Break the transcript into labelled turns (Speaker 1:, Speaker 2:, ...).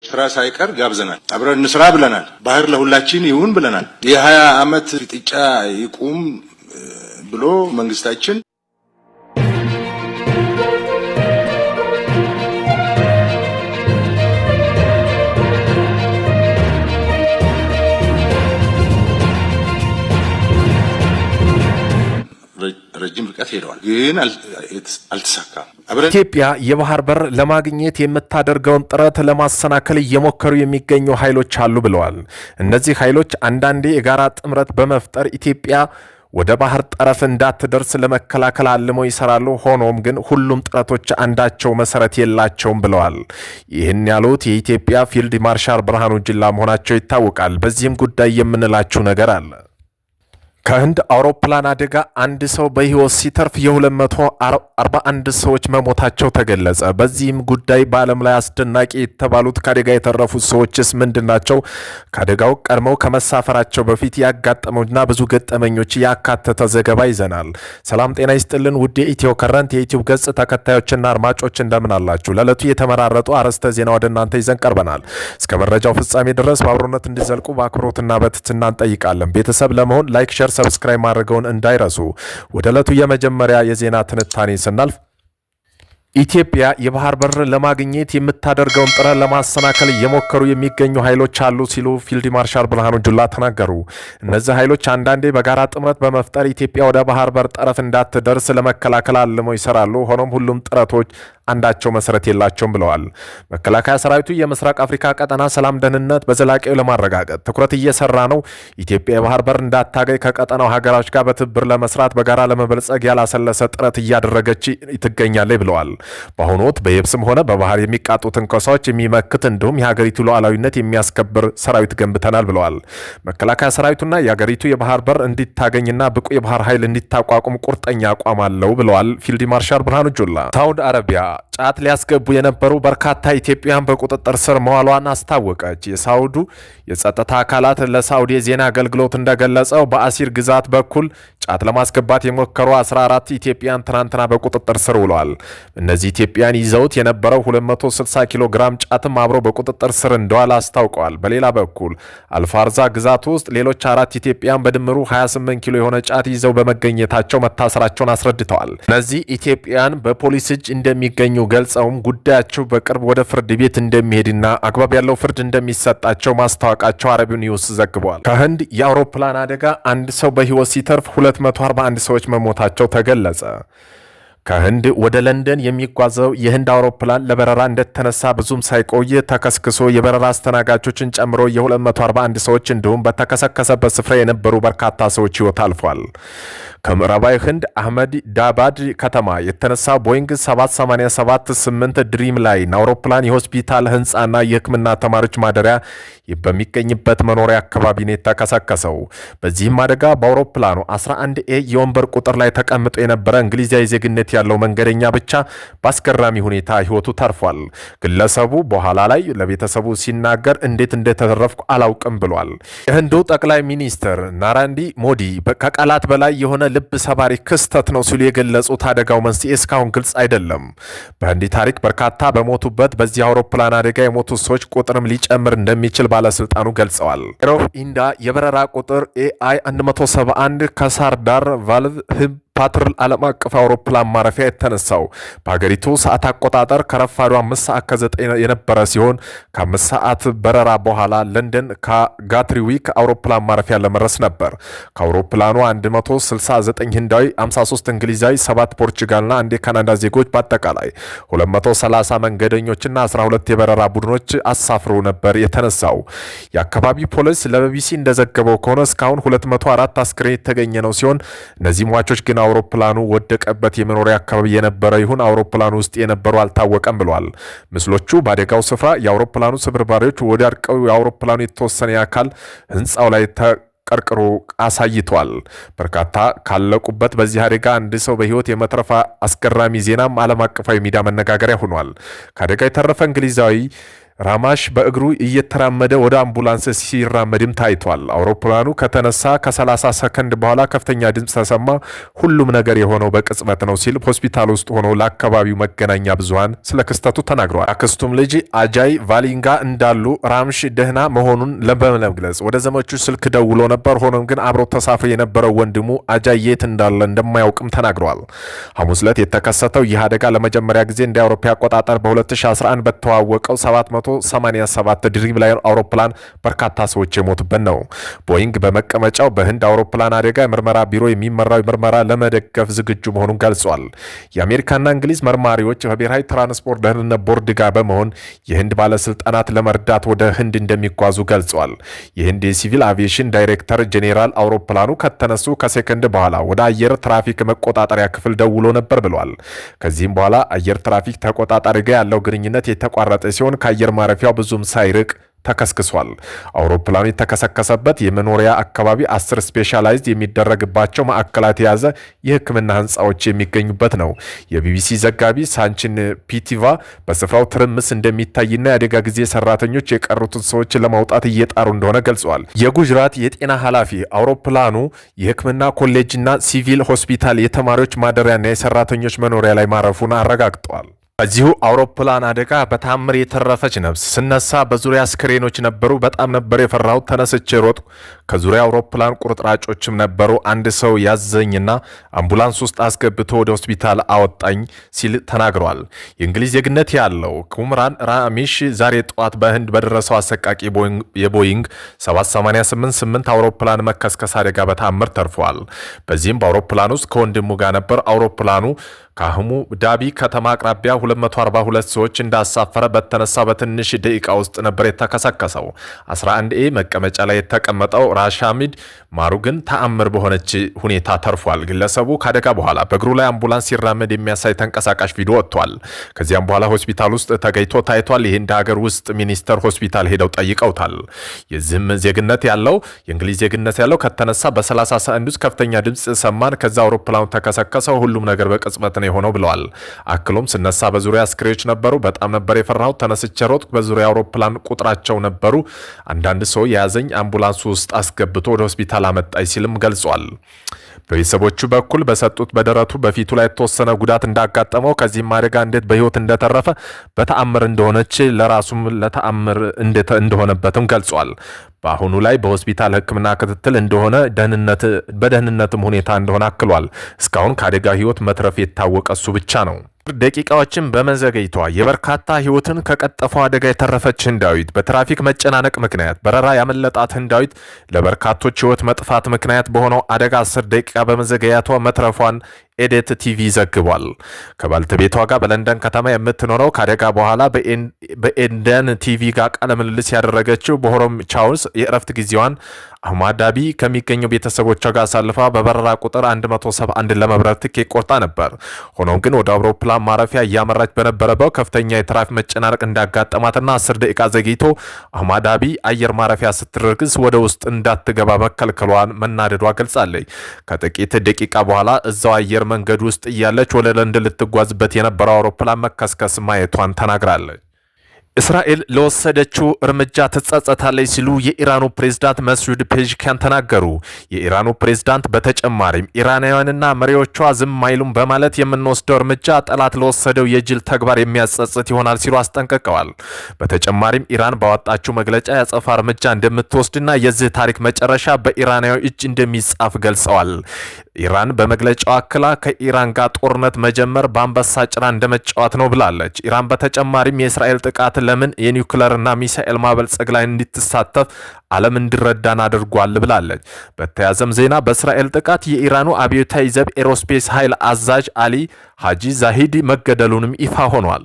Speaker 1: ስራ ሳይቀር ጋብዘናል። አብረን እንስራ ብለናል። ባህር ለሁላችን ይሁን ብለናል። የ20 ዓመት ፍጥጫ ይቁም ብሎ መንግስታችን ረጅም ርቀት ሄደዋል፣ ግን አልተሳካም።
Speaker 2: ኢትዮጵያ የባህር በር ለማግኘት የምታደርገውን ጥረት ለማሰናከል እየሞከሩ የሚገኙ ኃይሎች አሉ ብለዋል። እነዚህ ኃይሎች አንዳንዴ የጋራ ጥምረት በመፍጠር ኢትዮጵያ ወደ ባህር ጠረፍ እንዳትደርስ ለመከላከል አልመው ይሰራሉ። ሆኖም ግን ሁሉም ጥረቶች አንዳቸው መሰረት የላቸውም ብለዋል። ይህን ያሉት የኢትዮጵያ ፊልድ ማርሻል ብርሃኑ ጁላ መሆናቸው ይታወቃል። በዚህም ጉዳይ የምንላችሁ ነገር አለ። ከህንድ አውሮፕላን አደጋ አንድ ሰው በህይወት ሲተርፍ የ241 ሰዎች መሞታቸው ተገለጸ። በዚህም ጉዳይ በዓለም ላይ አስደናቂ የተባሉት ከአደጋ የተረፉት ሰዎችስ ምንድናቸው? ከአደጋው ቀድመው ከመሳፈራቸው በፊት ያጋጠመውና ብዙ ገጠመኞች ያካተተ ዘገባ ይዘናል። ሰላም ጤና ይስጥልን ውድ የኢትዮ ከረንት የዩቲዩብ ገጽ ተከታዮችና አድማጮች እንደምን አላችሁ? ለዕለቱ የተመራረጡ አርዕስተ ዜና ወደ እናንተ ይዘን ቀርበናል። እስከ መረጃው ፍጻሜ ድረስ በአብሮነት እንዲዘልቁ በአክብሮትና በትህትና እንጠይቃለን። ቤተሰብ ለመሆን ላይክ፣ ሼር፣ ሰብስክራይብ ማድረገውን እንዳይረሱ። ወደ ዕለቱ የመጀመሪያ የዜና ትንታኔ ስናልፍ ኢትዮጵያ የባህር በር ለማግኘት የምታደርገውን ጥረት ለማሰናከል እየሞከሩ የሚገኙ ኃይሎች አሉ ሲሉ ፊልድ ማርሻል ብርሃኑ ጁላ ተናገሩ። እነዚህ ኃይሎች አንዳንዴ በጋራ ጥምረት በመፍጠር ኢትዮጵያ ወደ ባህር በር ጠረፍ እንዳትደርስ ለመከላከል አልመው ይሰራሉ። ሆኖም ሁሉም ጥረቶች አንዳቸው መሰረት የላቸውም ብለዋል። መከላከያ ሰራዊቱ የምስራቅ አፍሪካ ቀጠና ሰላም፣ ደህንነት በዘላቂው ለማረጋገጥ ትኩረት እየሰራ ነው። ኢትዮጵያ የባህር በር እንዳታገኝ ከቀጠናው ሀገሮች ጋር በትብብር ለመስራት በጋራ ለመበልጸግ ያላሰለሰ ጥረት እያደረገች ትገኛለች ብለዋል። በአሁኑ ወቅት በየብስም ሆነ በባህር የሚቃጡ ትንኮሳዎች የሚመክት እንዲሁም የሀገሪቱ ሉዓላዊነት የሚያስከብር ሰራዊት ገንብተናል ብለዋል። መከላከያ ሰራዊቱና የሀገሪቱ የባህር በር እንዲታገኝና ብቁ የባህር ኃይል እንዲታቋቁም ቁርጠኛ አቋም አለው ብለዋል ፊልድ ማርሻል ብርሃኑ ጁላ። ሳውዲ አረቢያ ጫት ሊያስገቡ የነበሩ በርካታ ኢትዮጵያውያን በቁጥጥር ስር መዋሏን አስታወቀች። የሳውዲ የጸጥታ አካላት ለሳውዲ የዜና አገልግሎት እንደገለጸው በአሲር ግዛት በኩል ጫት ለማስገባት የሞከሩ 14 ኢትዮጵያን ትናንትና በቁጥጥር ስር ውለዋል። እነዚህ ኢትዮጵያን ይዘውት የነበረው 260 ኪሎ ግራም ጫትም አብሮ በቁጥጥር ስር እንደዋለ አስታውቀዋል። በሌላ በኩል አልፋርዛ ግዛት ውስጥ ሌሎች 4 ኢትዮጵያን በድምሩ 28 ኪሎ የሆነ ጫት ይዘው በመገኘታቸው መታሰራቸውን አስረድተዋል። እነዚህ ኢትዮጵያን በፖሊስ እጅ እንደሚገኙ ገልጸውም ጉዳያቸው በቅርብ ወደ ፍርድ ቤት እንደሚሄድና አግባብ ያለው ፍርድ እንደሚሰጣቸው ማስታወቃቸው አረቢው ኒውስ ዘግበዋል። ከህንድ የአውሮፕላን አደጋ አንድ ሰው በህይወት ሲተርፍ 241 ሰዎች መሞታቸው ተገለጸ። ከህንድ ወደ ለንደን የሚጓዘው የህንድ አውሮፕላን ለበረራ እንደተነሳ ብዙም ሳይቆይ ተከስክሶ የበረራ አስተናጋጆችን ጨምሮ የ241 ሰዎች እንዲሁም በተከሰከሰበት ስፍራ የነበሩ በርካታ ሰዎች ህይወት አልፏል። ከምዕራባዊ ህንድ አህመድ ዳባድ ከተማ የተነሳ ቦይንግ 787-8 ድሪም ላይን አውሮፕላን የሆስፒታል ህንፃና የህክምና ተማሪዎች ማደሪያ በሚገኝበት መኖሪያ አካባቢ ነው የተከሰከሰው። በዚህም አደጋ በአውሮፕላኑ 11A የወንበር ቁጥር ላይ ተቀምጦ የነበረ እንግሊዛዊ ዜግነት ያለው መንገደኛ ብቻ በአስገራሚ ሁኔታ ህይወቱ ተርፏል። ግለሰቡ በኋላ ላይ ለቤተሰቡ ሲናገር እንዴት እንደተረፍኩ አላውቅም ብሏል። የህንዱ ጠቅላይ ሚኒስትር ናራንዲ ሞዲ ከቃላት በላይ የሆነ ልብ ሰባሪ ክስተት ነው ሲሉ የገለጹት አደጋው መንስኤ እስካሁን ግልጽ አይደለም። በህንድ ታሪክ በርካታ በሞቱበት በዚህ አውሮፕላን አደጋ የሞቱ ሰዎች ቁጥርም ሊጨምር እንደሚችል ባለስልጣኑ ገልጸዋል። ኤሮፍ ኢንዳ የበረራ ቁጥር AI 171 ከሳርዳር ቫልቭ ፓትርል ዓለም አቀፍ አውሮፕላን ማረፊያ የተነሳው በሀገሪቱ ሰዓት አቆጣጠር ከረፋዱ 5 ሰዓት ከ9 የነበረ ሲሆን ከ5 ሰዓት በረራ በኋላ ለንደን ከጋትሪዊክ አውሮፕላን ማረፊያ ለመድረስ ነበር። ከአውሮፕላኑ 169 ህንዳዊ፣ 53 እንግሊዛዊ፣ 7 ፖርቹጋልና 1 የካናዳ ዜጎች በአጠቃላይ 230 መንገደኞችና 12 የበረራ ቡድኖች አሳፍሮ ነበር የተነሳው። የአካባቢ ፖሊስ ለቢቢሲ እንደዘገበው ከሆነ እስካሁን 204 አስክሬን የተገኘ ነው ሲሆን እነዚህ ሟቾች ግን አውሮፕላኑ ወደቀበት የመኖሪያ አካባቢ የነበረ ይሁን አውሮፕላኑ ውስጥ የነበሩ አልታወቀም ብሏል። ምስሎቹ በአደጋው ስፍራ የአውሮፕላኑ ስብርባሪዎች ወዳድቀው የአውሮፕላኑ የተወሰነ አካል ህንፃው ላይ ቀርቅሮ አሳይቷል። በርካታ ካለቁበት በዚህ አደጋ አንድ ሰው በህይወት የመትረፍ አስገራሚ ዜናም ዓለም አቀፋዊ ሚዲያ መነጋገሪያ ሆኗል። ከአደጋ የተረፈ እንግሊዛዊ ራማሽ በእግሩ እየተራመደ ወደ አምቡላንስ ሲራመድም ታይቷል። አውሮፕላኑ ከተነሳ ከ30 ሰከንድ በኋላ ከፍተኛ ድምፅ ተሰማ። ሁሉም ነገር የሆነው በቅጽበት ነው ሲል ሆስፒታል ውስጥ ሆኖ ለአካባቢው መገናኛ ብዙሃን ስለ ክስተቱ ተናግረዋል። አክስቱም ልጅ አጃይ ቫሊንጋ እንዳሉ ራምሽ ደህና መሆኑን ለመግለጽ ወደ ዘመቹ ስልክ ደውሎ ነበር። ሆኖም ግን አብሮ ተሳፍሮ የነበረው ወንድሙ አጃይ የት እንዳለ እንደማያውቅም ተናግረዋል። ሐሙስ ዕለት የተከሰተው ይህ አደጋ ለመጀመሪያ ጊዜ እንደ አውሮፓ አቆጣጠር በ2011 በተዋወቀው 787 ድሪምላየር አውሮፕላን በርካታ ሰዎች የሞቱበት ነው። ቦይንግ በመቀመጫው በህንድ አውሮፕላን አደጋ ምርመራ ቢሮ የሚመራው ምርመራ ለመደገፍ ዝግጁ መሆኑን ገልጿል። የአሜሪካና እንግሊዝ መርማሪዎች በብሔራዊ ትራንስፖርት ደህንነት ቦርድ ጋር በመሆን የህንድ ባለስልጣናት ለመርዳት ወደ ህንድ እንደሚጓዙ ገልጿል። የህንድ የሲቪል አቪዬሽን ዳይሬክተር ጄኔራል አውሮፕላኑ ከተነሱ ከሴከንድ በኋላ ወደ አየር ትራፊክ መቆጣጠሪያ ክፍል ደውሎ ነበር ብሏል። ከዚህም በኋላ አየር ትራፊክ ተቆጣጣሪ ጋር ያለው ግንኙነት የተቋረጠ ሲሆን ከአየር ማረፊያው ብዙም ሳይርቅ ተከስክሷል። አውሮፕላኑ የተከሰከሰበት የመኖሪያ አካባቢ 10 ስፔሻላይዝድ የሚደረግባቸው ማዕከላት የያዘ የሕክምና ህንፃዎች የሚገኙበት ነው። የቢቢሲ ዘጋቢ ሳንቺን ፒቲቫ በስፍራው ትርምስ እንደሚታይና የአደጋ ጊዜ ሰራተኞች የቀሩትን ሰዎች ለማውጣት እየጣሩ እንደሆነ ገልጸዋል። የጉጅራት የጤና ኃላፊ አውሮፕላኑ የሕክምና ኮሌጅና ሲቪል ሆስፒታል የተማሪዎች ማደሪያና የሰራተኞች መኖሪያ ላይ ማረፉን አረጋግጠዋል። በዚሁ አውሮፕላን አደጋ በታምር የተረፈች ነፍስ ስነሳ በዙሪያ አስክሬኖች ነበሩ። በጣም ነበር የፈራሁት። ተነስቼ ሮጥ። ከዙሪያ አውሮፕላን ቁርጥራጮችም ነበሩ። አንድ ሰው ያዘኝና አምቡላንስ ውስጥ አስገብቶ ወደ ሆስፒታል አወጣኝ ሲል ተናግሯል። የእንግሊዝ ዜግነት ያለው ኩምራን ራሚሽ ዛሬ ጠዋት በህንድ በደረሰው አሰቃቂ የቦይንግ 788 አውሮፕላን መከስከስ አደጋ በታምር ተርፏል። በዚህም በአውሮፕላን ውስጥ ከወንድሙ ጋር ነበር። አውሮፕላኑ ከአህሙ ዳቢ ከተማ አቅራቢያ 242 ሰዎች እንዳሳፈረ በተነሳ በትንሽ ደቂቃ ውስጥ ነበር የተከሰከሰው። 11ኤ መቀመጫ ላይ የተቀመጠው ራሻሚድ ማሩ ግን ተአምር በሆነች ሁኔታ ተርፏል። ግለሰቡ ከአደጋ በኋላ በእግሩ ላይ አምቡላንስ ሲራመድ የሚያሳይ ተንቀሳቃሽ ቪዲዮ ወጥቷል። ከዚያም በኋላ ሆስፒታል ውስጥ ተገኝቶ ታይቷል። ይህ እንደ ሀገር ውስጥ ሚኒስተር ሆስፒታል ሄደው ጠይቀውታል። የዚህም ዜግነት ያለው የእንግሊዝ ዜግነት ያለው ከተነሳ በ30 ሰዓት ውስጥ ከፍተኛ ድምፅ ሰማን። ከዛ አውሮፕላኑ ተከሰከሰው። ሁሉም ነገር በቅጽበት የሆነው ብለዋል። አክሎም ስነሳ በዙሪያ አስክሬኖች ነበሩ። በጣም ነበር የፈራሁት። ተነስቼ ሮጥኩ። በዙሪያ አውሮፕላን ቁጥራቸው ነበሩ። አንዳንድ ሰው የያዘኝ አምቡላንስ ውስጥ አስገብቶ ወደ ሆስፒታል አመጣኝ ሲልም ገልጿል። በቤተሰቦቹ በኩል በሰጡት በደረቱ በፊቱ ላይ የተወሰነ ጉዳት እንዳጋጠመው ከዚህም አደጋ እንዴት በህይወት እንደተረፈ በተአምር እንደሆነች ለራሱም ለተአምር እንደሆነበትም ገልጿል። በአሁኑ ላይ በሆስፒታል ሕክምና ክትትል እንደሆነ በደህንነትም ሁኔታ እንደሆነ አክሏል። እስካሁን ከአደጋ ህይወት መትረፍ የታወቀ እሱ ብቻ ነው። ደቂቃዎችን በመዘገይቷ የበርካታ ህይወትን ከቀጠፈው አደጋ የተረፈች ህንዳዊት በትራፊክ መጨናነቅ ምክንያት በረራ ያመለጣት ህንዳዊት ለበርካቶች ህይወት መጥፋት ምክንያት በሆነው አደጋ 10 ደቂቃ በመዘገያቷ መትረፏን ኤዴት ቲቪ ዘግቧል። ከባልተቤቷ ጋር በለንደን ከተማ የምትኖረው ከአደጋ በኋላ በኤንደን ቲቪ ጋር ቃለ ምልልስ ያደረገችው በሆሮም ቻውስ የእረፍት ጊዜዋን አህማዳቢ ከሚገኘው ቤተሰቦቿ ጋር አሳልፋ በበረራ ቁጥር 171 ለመብረር ትኬት ቆርጣ ነበር። ሆኖም ግን ወደ አውሮፕላን ማረፊያ እያመራች በነበረበት ከፍተኛ የትራፊክ መጨናነቅ እንዳጋጠማትና 10 ደቂቃ ዘግይቶ አህማዳቢ አየር ማረፊያ ስትደርስ ወደ ውስጥ እንዳትገባ መከልከሏን መናደዷ ገልጻለች። ከጥቂት ደቂቃ በኋላ እዛው አየር መንገድ ውስጥ እያለች ወደ ለንደን ልትጓዝበት የነበረው አውሮፕላን መከስከስ ማየቷን ተናግራለች። እስራኤል ለወሰደችው እርምጃ ትጸጸታለች ሲሉ የኢራኑ ፕሬዝዳንት መስዑድ ፔዜሽኪያን ተናገሩ። የኢራኑ ፕሬዝዳንት በተጨማሪም ኢራናውያንና መሪዎቿ ዝም አይሉም በማለት የምንወስደው እርምጃ ጠላት ለወሰደው የጅል ተግባር የሚያጸጽት ይሆናል ሲሉ አስጠንቅቀዋል። በተጨማሪም ኢራን ባወጣችው መግለጫ ያጸፋ እርምጃ እንደምትወስድና የዚህ ታሪክ መጨረሻ በኢራናዊ እጅ እንደሚጻፍ ገልጸዋል። ኢራን በመግለጫው አክላ ከኢራን ጋር ጦርነት መጀመር በአንበሳ ጭራ እንደመጫወት ነው ብላለች። ኢራን በተጨማሪም የእስራኤል ጥቃት ለምን የኒውክለርና ሚሳኤል ማበልጸግ ላይ እንድትሳተፍ ዓለም እንዲረዳን አድርጓል ብላለች። በተያዘም ዜና በእስራኤል ጥቃት የኢራኑ አብዮታዊ ዘብ ኤሮስፔስ ኃይል አዛዥ አሊ ሃጂ ዛሂዲ መገደሉንም ይፋ ሆኗል።